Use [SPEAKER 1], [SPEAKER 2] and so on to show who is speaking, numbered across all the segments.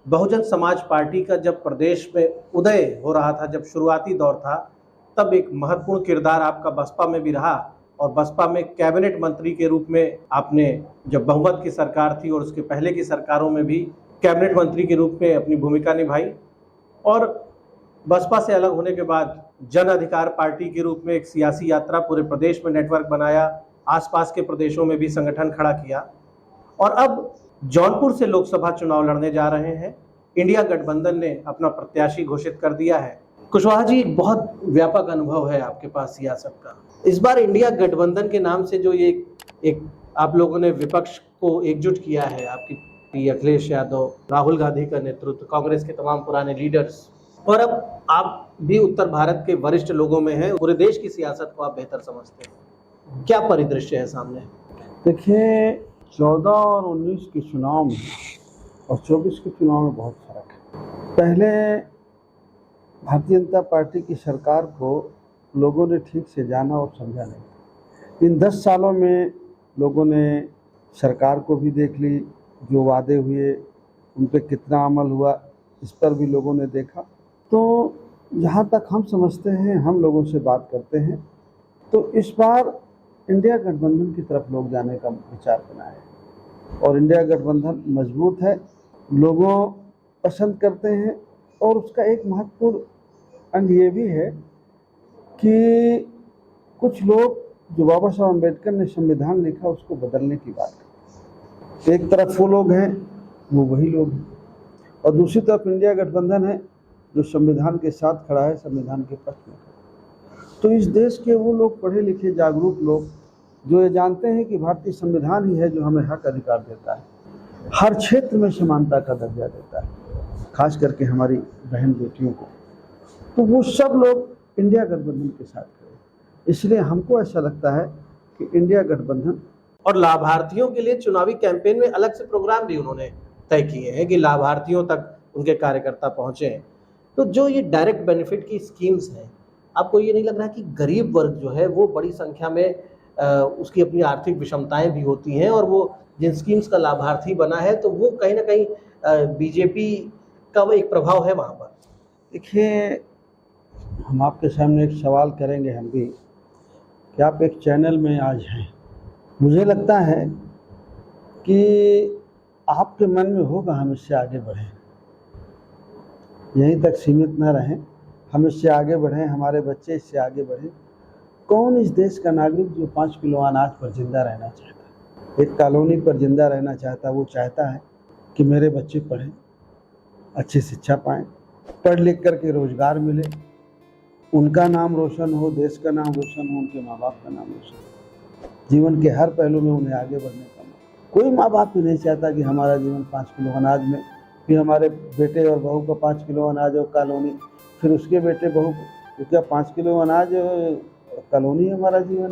[SPEAKER 1] Bahujan Samaj party का जब प्रदेश में उदय हो रहा था, जब शुरुआती दौर था, तब एक महत्वपूर्ण किरदार आपका बसपा में भी रहा और बसपा में कैबिनेट मंत्री के रूप में आपने, जब बहुमत की सरकार थी और उसके पहले की सरकारों में भी कैबिनेट मंत्री के रूप में अपनी भूमिका निभाई। और बसपा से अलग होने के बाद जन अधिकार पार्टी के रूप में एक सियासी यात्रा पूरे प्रदेश में नेटवर्क बनाया, आसपास के प्रदेशों में भी संगठन खड़ा किया और अब जौनपुर से लोकसभा चुनाव लड़ने जा रहे हैं। इंडिया गठबंधन ने अपना प्रत्याशी घोषित कर दिया है। कुशवाहा जी, एक बहुत व्यापक अनुभव है आपके पास सियासत का। इस बार इंडिया गठबंधन के नाम से जो ये एक आप लोगों ने विपक्ष को एकजुट किया है, आपकी अखिलेश यादव, राहुल गांधी का नेतृत्व, कांग्रेस के तमाम पुराने लीडर्स, और अब आप भी उत्तर भारत के वरिष्ठ लोगों में हैं, पूरे देश की सियासत को आप बेहतर समझते हैं, क्या परिदृश्य है सामने?
[SPEAKER 2] देखिए, 14 और 19 के चुनाव में और 24 के चुनाव में बहुत फर्क है। पहले भारतीय जनता पार्टी की सरकार को लोगों ने ठीक से जाना और समझा नहीं। इन 10 सालों में लोगों ने सरकार को भी देख ली, जो वादे हुए उन पर कितना अमल हुआ इस पर भी लोगों ने देखा। तो जहाँ तक हम समझते हैं, हम लोगों से बात करते हैं, तो इस बार इंडिया गठबंधन की तरफ लोग जाने का विचार बनाए और इंडिया गठबंधन मजबूत है, लोगों पसंद करते हैं। और उसका एक महत्वपूर्ण अंग ये भी है कि कुछ लोग, जो बाबा साहब अम्बेडकर ने संविधान लिखा उसको बदलने की बात करते हैं। एक तरफ वो लोग हैं, वो वही लोग हैं, और दूसरी तरफ इंडिया गठबंधन है जो संविधान के साथ खड़ा है, संविधान के पक्ष में। तो इस देश के वो लोग, पढ़े लिखे जागरूक लोग, जो ये जानते हैं कि भारतीय संविधान ही है जो हमें हक अधिकार देता है, हर क्षेत्र में समानता का दर्जा देता है, खास करके हमारी बहन बेटियों को, तो वो सब लोग इंडिया गठबंधन के साथ खड़े। इसलिए हमको ऐसा लगता है कि इंडिया गठबंधन।
[SPEAKER 1] और लाभार्थियों के लिए चुनावी कैंपेन में अलग से प्रोग्राम भी उन्होंने तय किए हैं कि लाभार्थियों तक उनके कार्यकर्ता पहुंचे। तो जो ये डायरेक्ट बेनिफिट की स्कीम्स हैं, आपको ये नहीं लग रहा कि गरीब वर्ग जो है वो बड़ी संख्या में उसकी अपनी आर्थिक विषमताएं भी होती हैं और वो जिन स्कीम्स का लाभार्थी बना है तो वो कहीं ना कहीं बीजेपी का वो एक प्रभाव है वहाँ पर?
[SPEAKER 2] देखिए, हम आपके सामने एक सवाल करेंगे हम भी कि आप एक चैनल में आज हैं। मुझे लगता है कि आपके मन में होगा हम इससे आगे बढ़ें, यहीं तक सीमित न रहें, हम इससे आगे बढ़ें, हमारे बच्चे इससे आगे बढ़ें। कौन इस देश का नागरिक जो 5 किलो अनाज पर जिंदा रहना चाहता है, एक कॉलोनी पर जिंदा रहना चाहता है? वो चाहता है कि मेरे बच्चे पढ़ें, अच्छी शिक्षा पाएँ, पढ़ लिख करके रोजगार मिले, उनका नाम रोशन हो, देश का नाम रोशन हो, उनके माँ बाप का नाम रोशन हो, जीवन के हर पहलू में उन्हें आगे बढ़ने का मौका। कोई माँ बाप भी नहीं चाहता कि हमारा जीवन 5 किलो अनाज में, फिर हमारे बेटे और बहू का 5 किलो अनाज और कॉलोनी, फिर उसके बेटे बहू तो क्या 5 किलो अनाज कॉलोनी हमारा जीवन,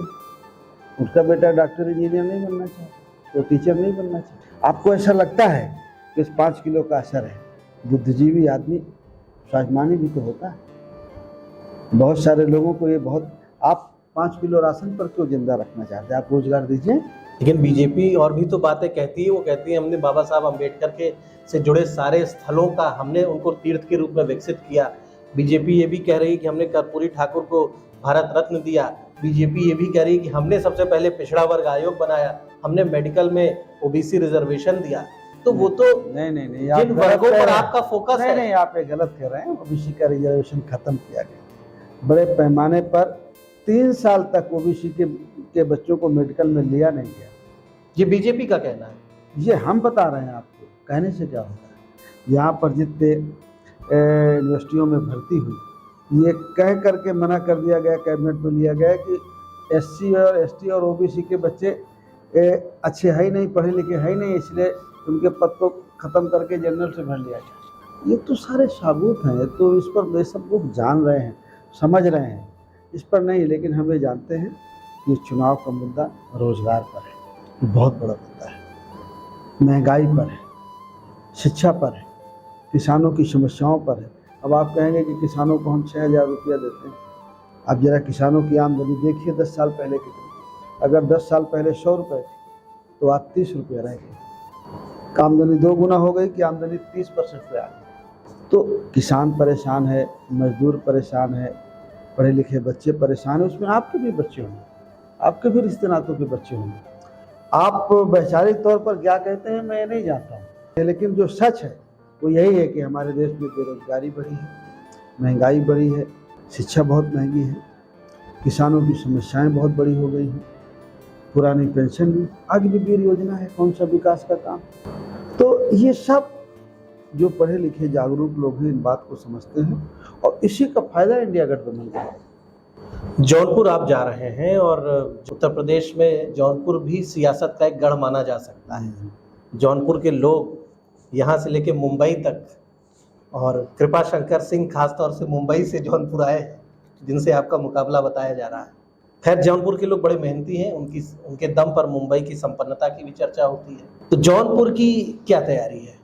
[SPEAKER 2] उसका बेटा डॉक्टर इंजीनियर नहीं बनना चाहिए, वो टीचर नहीं बनना चाहिए। आपको ऐसा लगता है कि इस 5 किलो का असर है? बुद्धिजीवी आदमी स्वाभिमानी भी तो होता है। बहुत सारे लोगों को ये बहुत, आप 5 किलो राशन पर क्यों जिंदा रखना चाहते हैं? आप रोजगार दीजिए।
[SPEAKER 1] लेकिन बीजेपी और भी तो बातें कहती है, वो कहती है हमने बाबा साहब अम्बेडकर के से जुड़े सारे स्थलों का हमने उनको तीर्थ के रूप में विकसित किया। बीजेपी ये भी कह रही है कि हमने कर्पूरी ठाकुर को भारत रत्न दिया। बीजेपी ये भी कह रही है कि हमने सबसे पहले पिछड़ा वर्ग आयोग बनाया, हमने मेडिकल में ओबीसी रिजर्वेशन दिया। तो वो तो
[SPEAKER 2] नहीं,
[SPEAKER 1] जिन वर्गों पर आपका फोकस है।
[SPEAKER 2] नहीं, आप ये गलत कह रहे हैं। ओबीसी का रिजर्वेशन खत्म किया गया बड़े पैमाने पर। 3 साल तक ओबीसी के बच्चों को मेडिकल में लिया नहीं गया।
[SPEAKER 1] ये बीजेपी का कहना है,
[SPEAKER 2] ये हम बता रहे हैं आपको, कहने से क्या होता है। यहाँ पर जितने यूनिवर्सिटियों में भर्ती हुई, ये कह करके मना कर दिया गया, कैबिनेट में लिया गया कि एससी और एसटी और ओबीसी के बच्चे अच्छे है ही नहीं, पढ़े लिखे है ही नहीं, इसलिए उनके पद को ख़त्म करके जनरल से भर लिया जाए। ये तो सारे सबूत हैं, तो इस पर वे सब लोग जान रहे हैं, समझ रहे हैं, इस पर नहीं। लेकिन हम ये जानते हैं कि चुनाव का मुद्दा रोजगार पर है, बहुत बड़ा मुद्दा है, महंगाई पर है, शिक्षा पर है, किसानों की समस्याओं पर है। अब आप कहेंगे कि किसानों को हम 6,000 रुपया देते हैं। अब जरा किसानों की आमदनी देखिए 10 साल पहले की। अगर 10 साल पहले 100 रुपये थी तो आज 30 रुपये रह गए। आमदनी 2 गुना हो गई कि आमदनी 30% पे आ गई। तो किसान परेशान है, मजदूर परेशान है, पढ़े लिखे बच्चे परेशान हैं, उसमें आपके भी बच्चे होंगे, आपके भी रिश्ते नातों के बच्चे होंगे। आप वैचारिक तौर पर क्या कहते हैं मैं नहीं जानता हूँ, लेकिन जो सच है वो यही है कि हमारे देश में बेरोजगारी बढ़ी है, महंगाई बढ़ी है, शिक्षा बहुत महंगी है, किसानों की समस्याएं बहुत बड़ी हो गई हैं, पुरानी पेंशन भी, अग्निवीर योजना है, कौन सा विकास का काम। तो ये सब जो पढ़े लिखे जागरूक लोग हैं इन बात को समझते हैं और इसी का फायदा इंडिया गठबंधन का है।
[SPEAKER 1] जौनपुर आप जा रहे हैं और उत्तर प्रदेश में जौनपुर भी सियासत का एक गढ़ माना जा सकता है। जौनपुर के लोग यहाँ से लेके मुंबई तक, और कृपा शंकर सिंह खासतौर से मुंबई से जौनपुर आए हैं, जिनसे आपका मुकाबला बताया जा रहा है। खैर, जौनपुर के लोग बड़े मेहनती हैं, उनके दम पर मुंबई की संपन्नता की भी चर्चा होती है। तो जौनपुर की क्या तैयारी है?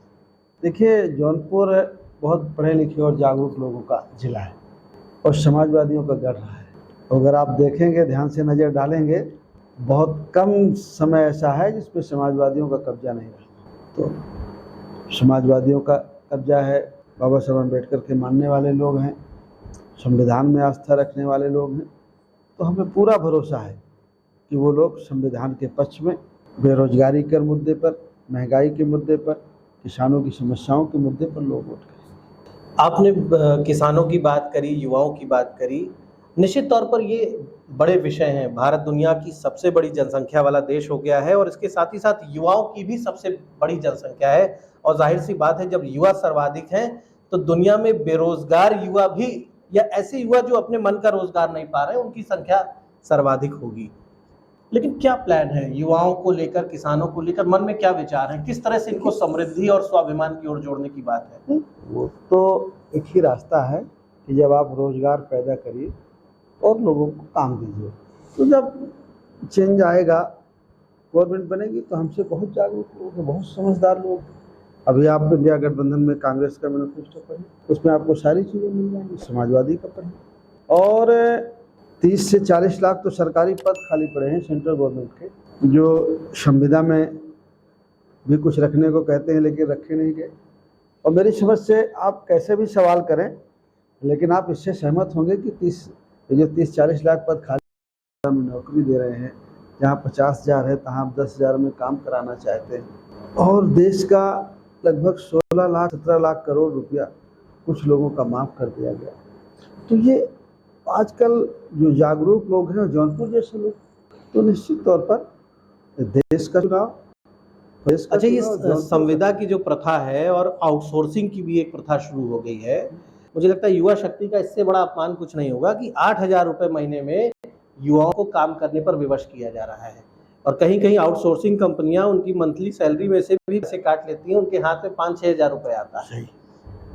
[SPEAKER 2] देखिए, जौनपुर बहुत पढ़े लिखे और जागरूक लोगों का जिला है और समाजवादियों का गढ़ रहा है। अगर आप देखेंगे, ध्यान से नज़र डालेंगे, बहुत कम समय ऐसा है जिसमें समाजवादियों का कब्जा नहीं रहा। तो समाजवादियों का कब्जा है, बाबा साहब अम्बेडकर के मानने वाले लोग हैं, संविधान में आस्था रखने वाले लोग हैं। तो हमें पूरा भरोसा है कि वो लोग संविधान के पक्ष में, बेरोजगारी के मुद्दे पर, महंगाई के मुद्दे पर, किसानों की समस्याओं के मुद्दे पर लोग वोट करें।
[SPEAKER 1] आपने किसानों की बात करी, युवाओं की बात करी। निश्चित तौर पर ये बड़े विषय हैं। भारत दुनिया की सबसे बड़ी जनसंख्या वाला देश हो गया है और इसके साथ ही साथ युवाओं की भी सबसे बड़ी जनसंख्या है। और जाहिर सी बात है, जब युवा सर्वाधिक हैं तो दुनिया में बेरोजगार युवा भी, या ऐसे युवा जो अपने मन का रोजगार नहीं पा रहे हैं, उनकी संख्या सर्वाधिक होगी। लेकिन क्या प्लान है युवाओं को लेकर, किसानों को लेकर? मन में क्या विचार है? किस तरह से इनको समृद्धि और स्वाभिमान की ओर जोड़ने की बात है?
[SPEAKER 2] वो तो एक ही रास्ता है कि जब आप रोजगार पैदा करिए और लोगों को काम दीजिए, तो जब चेंज आएगा, गवर्नमेंट बनेगी, तो हमसे बहुत जागरूक लोग हैं, बहुत समझदार लोग। अभी आप इंडिया गठबंधन में कांग्रेस का मैनिफेस्टो पढ़ें, उसमें आपको सारी चीज़ें मिल जाएंगी। समाजवादी का पढ़ें, और 30 से 40 लाख तो सरकारी पद खाली पड़े हैं सेंट्रल गवर्नमेंट के, जो संविदा में भी कुछ रखने को कहते हैं लेकिन रखे नहीं गए। और मेरी समझ से आप कैसे भी सवाल करें, लेकिन आप इससे सहमत होंगे कि 30-40 लाख पद खाली में नौकरी दे रहे हैं, जहाँ 50,000 है तहाँ आप 10,000 में काम कराना चाहते हैं। और देश का लगभग 16-17 लाख करोड़ रुपया कुछ लोगों का माफ़ कर दिया गया। तो ये आजकल जो जागरूक लोग हैं, जौनपुर जैसे लोग, तो निश्चित तौर पर देश का चुनाव।
[SPEAKER 1] अच्छा, ये संविदा की जो प्रथा है और आउटसोर्सिंग की भी एक प्रथा शुरू हो गई है, मुझे लगता है युवा शक्ति का इससे बड़ा अपमान कुछ नहीं होगा कि 8,000 रुपये महीने में युवाओं को काम करने पर विवश किया जा रहा है। और कहीं कहीं आउटसोर्सिंग कंपनियां उनकी मंथली सैलरी में से भी पैसे काट लेती हैं, उनके हाथ में 5-6 हज़ार रुपये आता है।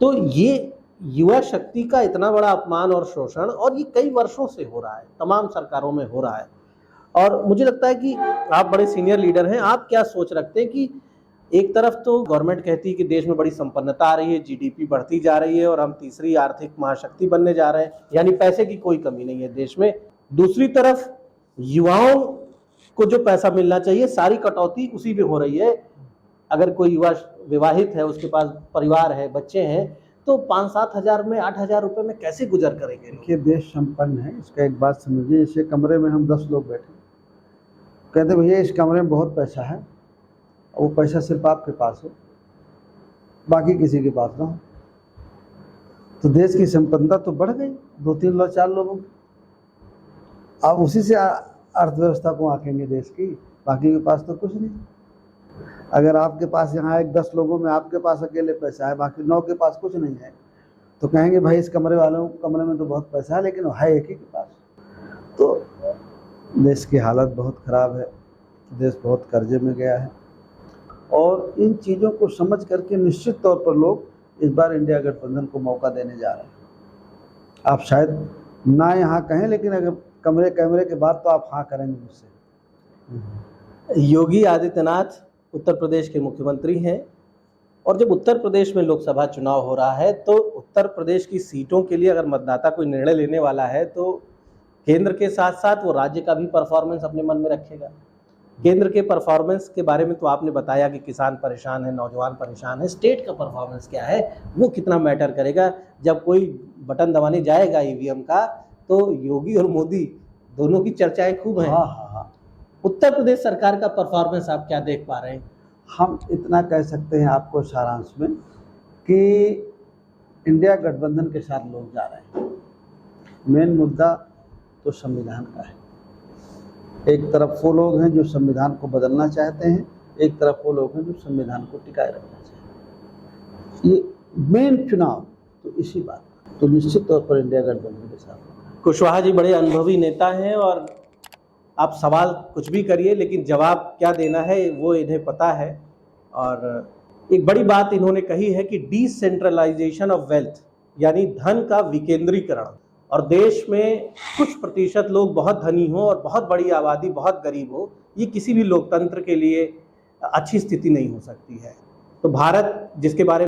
[SPEAKER 1] तो ये युवा शक्ति का इतना बड़ा अपमान और शोषण, और ये कई वर्षों से हो रहा है, तमाम सरकारों में हो रहा है। और मुझे लगता है कि आप बड़े सीनियर लीडर हैं, आप क्या सोच रखते हैं कि एक तरफ तो गवर्नमेंट कहती है कि देश में बड़ी संपन्नता आ रही है, जीडीपी बढ़ती जा रही है और हम तीसरी आर्थिक महाशक्ति बनने जा रहे हैं, यानी पैसे की कोई कमी नहीं है देश में। दूसरी तरफ युवाओं को जो पैसा मिलना चाहिए, सारी कटौती उसी पे हो रही है। अगर कोई युवा विवाहित है, उसके पास परिवार है, बच्चे हैं, तो 5-7 हज़ार में, 8 हज़ार रुपये में कैसे गुजर करेंगे?
[SPEAKER 2] देखिए, देश संपन्न है, इसका एक बात समझिए। जैसे कमरे में हम 10 लोग बैठे, कहते भैया इस कमरे में बहुत पैसा है, वो पैसा सिर्फ आपके पास हो, बाकी किसी के पास ना हो, तो देश की संपन्नता तो बढ़ गई 2-3-4 लोगों की। आप उसी से अर्थव्यवस्था को आंकेंगे देश की, बाकी के पास तो कुछ नहीं। अगर आपके पास यहाँ 10 लोगों में आपके पास अकेले पैसा है, बाकी 9 के पास कुछ नहीं है, तो कहेंगे भाई इस कमरे में तो बहुत पैसा है, लेकिन है एक ही के पास। तो देश की हालत बहुत ख़राब है, देश बहुत कर्जे में गया है। और इन चीज़ों को समझ करके निश्चित तौर पर लोग इस बार इंडिया गठबंधन को मौका देने जा रहे हैं। आप शायद ना यहाँ कहें, लेकिन अगर कैमरे के बाद तो आप हाँ करेंगे मुझसे।
[SPEAKER 1] योगी आदित्यनाथ उत्तर प्रदेश के मुख्यमंत्री हैं, और जब उत्तर प्रदेश में लोकसभा चुनाव हो रहा है तो उत्तर प्रदेश की सीटों के लिए अगर मतदाता कोई निर्णय लेने वाला है तो केंद्र के साथ साथ वो राज्य का भी परफॉर्मेंस अपने मन में रखेगा। केंद्र के परफॉर्मेंस के बारे में तो आपने बताया कि किसान परेशान है, नौजवान परेशान है। स्टेट का परफॉर्मेंस क्या है, वो कितना मैटर करेगा? जब कोई बटन दबाने जाएगा ईवीएम का तो योगी और मोदी दोनों की चर्चाएं खूब हैं।
[SPEAKER 2] हाँ।
[SPEAKER 1] उत्तर प्रदेश सरकार का परफॉर्मेंस आप क्या देख पा रहे हैं?
[SPEAKER 2] हम इतना कह सकते हैं आपको सारांश में कि इंडिया गठबंधन के साथ लोग जा रहे हैं। मेन मुद्दा तो संविधान का है। एक तरफ वो लोग हैं जो संविधान को बदलना चाहते हैं, एक तरफ वो लोग हैं जो संविधान को टिकाए रखना चाहते हैं। ये मेन चुनाव तो इसी बात का, तो निश्चित तौर पर इंडिया गठबंधन के साथ।
[SPEAKER 1] कुशवाहा जी बड़े अनुभवी नेता हैं और आप सवाल कुछ भी करिए लेकिन जवाब क्या देना है वो इन्हें पता है। और एक बड़ी बात इन्होंने कही है कि डिसेंट्रलाइजेशन ऑफ वेल्थ, यानी धन का विकेंद्रीकरण, और देश में कुछ प्रतिशत लोग बहुत धनी हो और बहुत बड़ी आबादी बहुत गरीब हो, ये किसी भी लोकतंत्र के लिए अच्छी स्थिति नहीं हो सकती है। तो भारत जिसके बारे